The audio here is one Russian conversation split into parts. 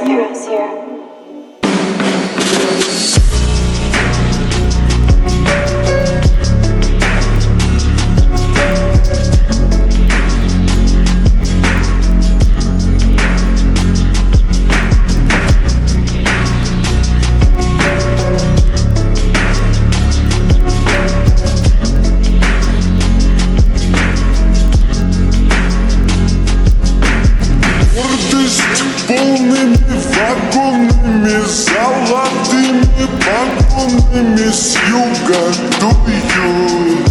here. Полными вагонами, золотыми погонами с юга дуют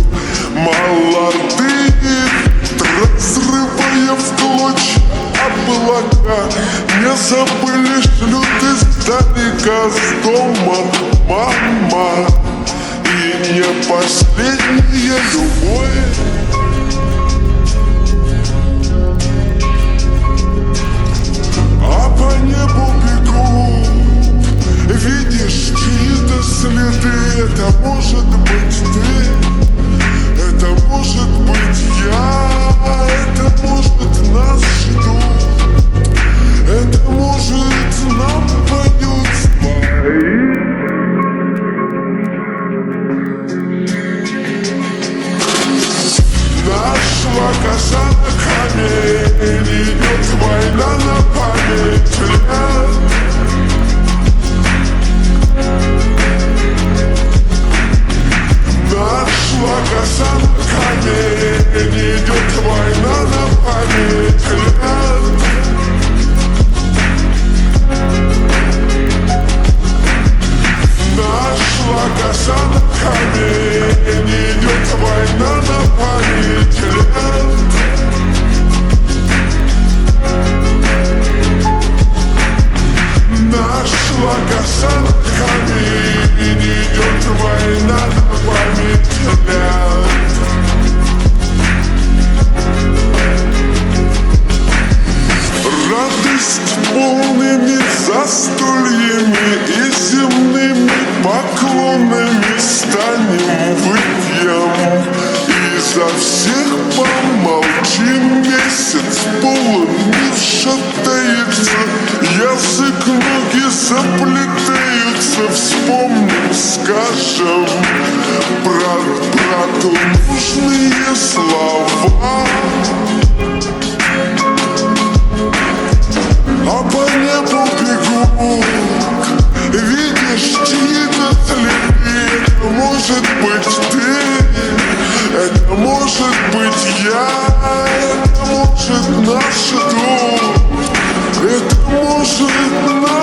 молодые ветра, разрывая в клочья облака. Не забыли, шлют издалека с дома мама. И не последняя любовь. По небу бегут, видишь чьи-то следы. Это может быть ты, это может быть я, это может нас ждут, это может нам поют свои. Нашла коса на камень, идет война на память лет. Нашла коса на камень, идет война на память лет. Нашла коса на камень, идет война на память лет. Нашла коса на камень, идет война на память лет. Радость полными застольями и земными поклонами станем выпьем. И за всех помолчим, месяц полон мир шатается, язык, ноги заплетаются. Вспомним, скажем брату нужные слова. А по небу бегут, видишь чьи-то следы. Это может быть ты, это может быть я, это может наш дом, это может наш